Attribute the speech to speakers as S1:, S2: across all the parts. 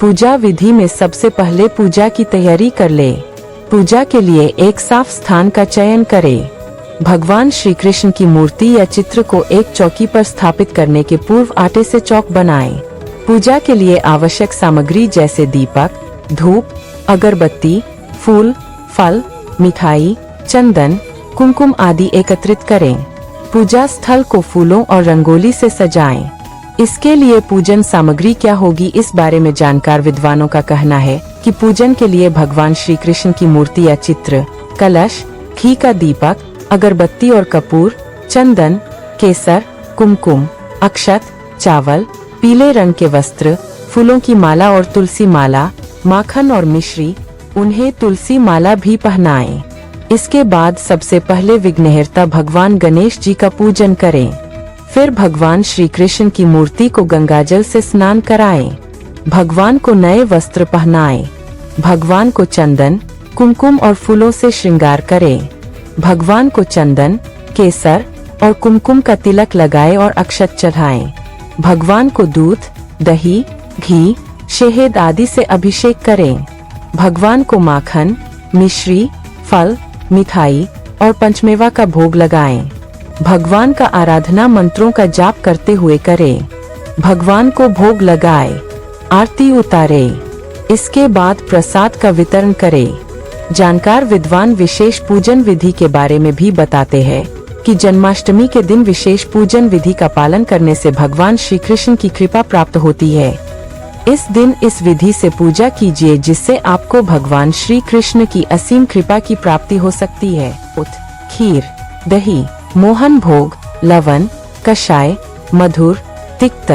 S1: पूजा विधि में सबसे पहले पूजा की तैयारी कर ले। पूजा के लिए एक साफ स्थान का चयन करें। भगवान श्री कृष्ण की मूर्ति या चित्र को एक चौकी पर स्थापित करने के पूर्व आटे से चौक बनाएं। पूजा के लिए आवश्यक सामग्री जैसे दीपक, धूप, अगरबत्ती, फूल, फल, मिठाई, चंदन, कुमकुम आदि एकत्रित करें। पूजा स्थल को फूलों और रंगोली से सजाएं। इसके लिए पूजन सामग्री क्या होगी, इस बारे में जानकार विद्वानों का कहना है कि पूजन के लिए भगवान श्री कृष्ण की मूर्ति या चित्र, कलश, घी का दीपक, अगरबत्ती और कपूर, चंदन, केसर, कुमकुम, अक्षत, चावल, पीले रंग के वस्त्र, फूलों की माला और तुलसी माला, माखन और मिश्री, उन्हें तुलसी माला भी पहनाएं। इसके बाद सबसे पहले विघ्नहर्ता भगवान गणेश जी का पूजन करें। फिर भगवान श्री कृष्ण की मूर्ति को गंगाजल से स्नान कराएं। भगवान को नए वस्त्र पहनाएं। भगवान को चंदन, कुमकुम और फूलों से श्रृंगार करें। भगवान को चंदन, केसर और कुमकुम का तिलक लगाएं और अक्षत चढ़ाएं। भगवान को दूध, दही, घी, शहद आदि से अभिषेक करें। भगवान को माखन, मिश्री, फल, मिठाई और पंचमेवा का भोग लगाएं। भगवान का आराधना मंत्रों का जाप करते हुए करें। भगवान को भोग लगाएं, आरती उतारें। इसके बाद प्रसाद का वितरण करें। जानकार विद्वान विशेष पूजन विधि के बारे में भी बताते हैं कि जन्माष्टमी के दिन विशेष पूजन विधि का पालन करने से भगवान श्री कृष्ण की कृपा प्राप्त होती है। इस दिन इस विधि से पूजा कीजिए जिससे आपको भगवान श्री कृष्ण की असीम कृपा की प्राप्ति हो सकती है। खीर, दही, मोहन भोग, लवण, कषाय, मधुर, तिक्त,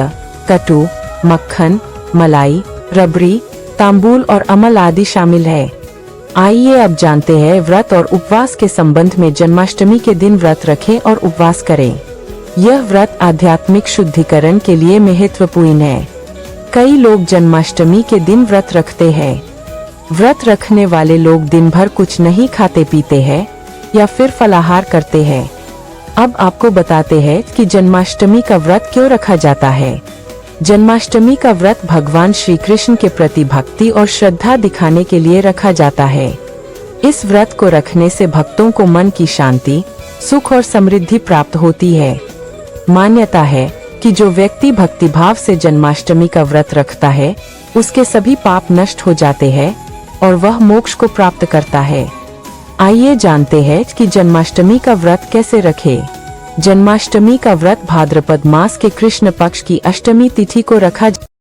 S1: कटु, मक्खन, मलाई, रबड़ी, तांबूल और अमल आदि शामिल है। आइए अब जानते हैं व्रत और उपवास के संबंध में। जन्माष्टमी के दिन व्रत रखें और उपवास करें। यह व्रत आध्यात्मिक शुद्धिकरण के लिए महत्वपूर्ण है। कई लोग जन्माष्टमी के दिन व्रत रखते हैं। व्रत रखने वाले लोग दिन भर कुछ नहीं खाते पीते हैं या फिर फलाहार करते हैं। अब आपको बताते हैं कि जन्माष्टमी का व्रत क्यों रखा जाता है। जन्माष्टमी का व्रत भगवान श्री कृष्ण के प्रति भक्ति और श्रद्धा दिखाने के लिए रखा जाता है। इस व्रत को रखने से भक्तों को मन की शांति, सुख और समृद्धि प्राप्त होती है। मान्यता है कि जो व्यक्ति भक्तिभाव से जन्माष्टमी का व्रत रखता है उसके सभी पाप नष्ट हो जाते हैं और वह मोक्ष को प्राप्त करता है। आइए जानते हैं कि जन्माष्टमी का व्रत कैसे रखें। जन्माष्टमी का व्रत भाद्रपद मास के कृष्ण पक्ष की अष्टमी तिथि को रखा